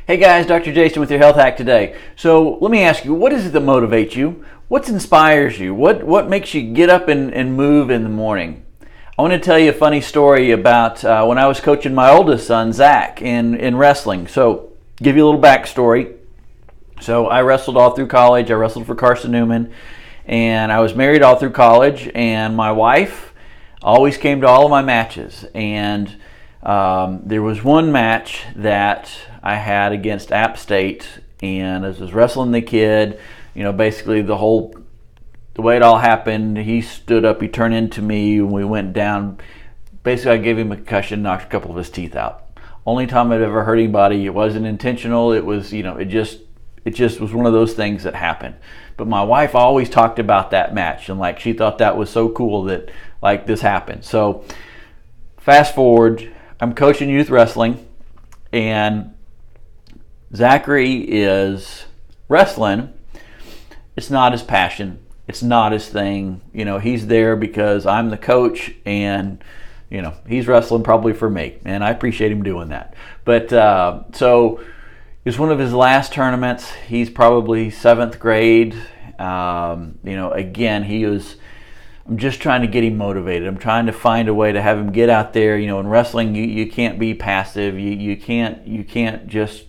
Hey guys, Dr. Jason with your Health Hack today. So let me ask you, what is it that motivates you? What inspires you? What makes you get up and move in the morning? I want to tell you a funny story about when I was coaching my oldest son, Zach, in wrestling. So give you a little backstory. So I wrestled all through college. I wrestled for Carson Newman, and I was married all through college, and my wife always came to all of my matches. And there was one match that I had against App State, and as I was wrestling the kid, basically the way it all happened, he stood up, he turned into me, and we went down. Basically, I gave him a concussion, knocked a couple of his teeth out. Only time I'd ever hurt anybody. It wasn't intentional. It was, it just was one of those things that happened. But my wife always talked about that match, and she thought that was so cool that this happened. So fast forward, I'm coaching youth wrestling, and Zachary is wrestling. It's not his passion. It's not his thing. He's there because I'm the coach, and he's wrestling probably for me, and I appreciate him doing that. But so it's one of his last tournaments. He's probably 7th grade. Again, I'm just trying to get him motivated. I'm trying to find a way to have him get out there. In wrestling, you can't be passive. You can't just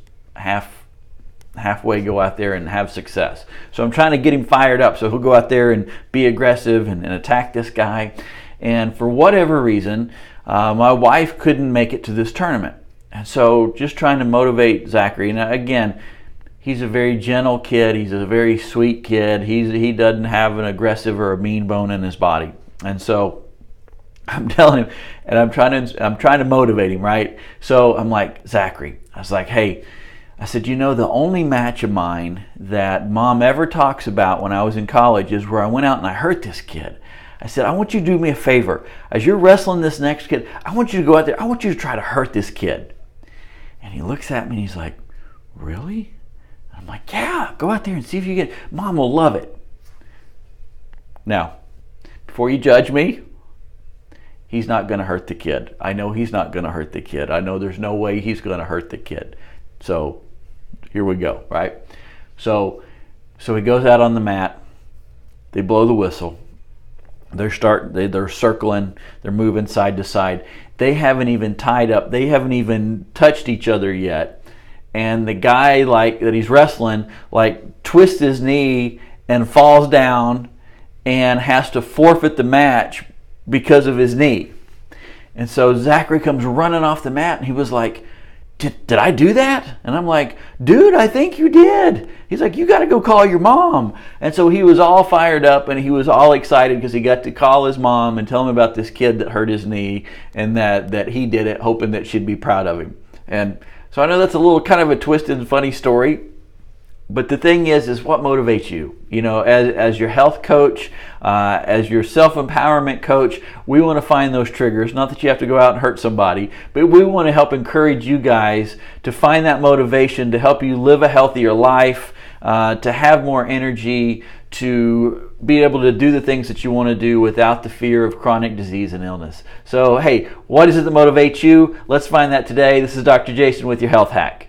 halfway go out there and have success. So I'm trying to get him fired up so he'll go out there and be aggressive and attack this guy. And for whatever reason, my wife couldn't make it to this tournament. And so just trying to motivate Zachary. Now again, he's a very gentle kid. He's a very sweet kid. He doesn't have an aggressive or a mean bone in his body. And so I'm telling him, and I'm trying to motivate him, right? So I'm like, Zachary, I was like, hey, I said, the only match of mine that Mom ever talks about when I was in college is where I went out and I hurt this kid. I said, I want you to do me a favor. As you're wrestling this next kid, I want you to go out there. I want you to try to hurt this kid. And he looks at me and he's like, really? I'm like, yeah, go out there and see if you get it. Mom will love it. Now, before you judge me, he's not going to hurt the kid. I know he's not going to hurt the kid. I know there's no way he's going to hurt the kid. So here we go, right? So he goes out on the mat. They blow the whistle. They're circling. They're moving side to side. They haven't even tied up. They haven't even touched each other yet. And the guy that he's wrestling twists his knee and falls down and has to forfeit the match because of his knee. And so Zachary comes running off the mat, and he was like, Did I do that? And I'm like, dude, I think you did. He's like, you got to go call your mom. And so he was all fired up, and he was all excited because he got to call his mom and tell him about this kid that hurt his knee, and that he did it, hoping that she'd be proud of him. And so I know that's a little kind of a twisted and funny story, but the thing is what motivates you? As your health coach, as your self-empowerment coach, we want to find those triggers. Not that you have to go out and hurt somebody, but we want to help encourage you guys to find that motivation to help you live a healthier life, to have more energy, to be able to do the things that you want to do without the fear of chronic disease and illness. So, hey, what is it that motivates you? Let's find that today. This is Dr. Jason with your Health Hack.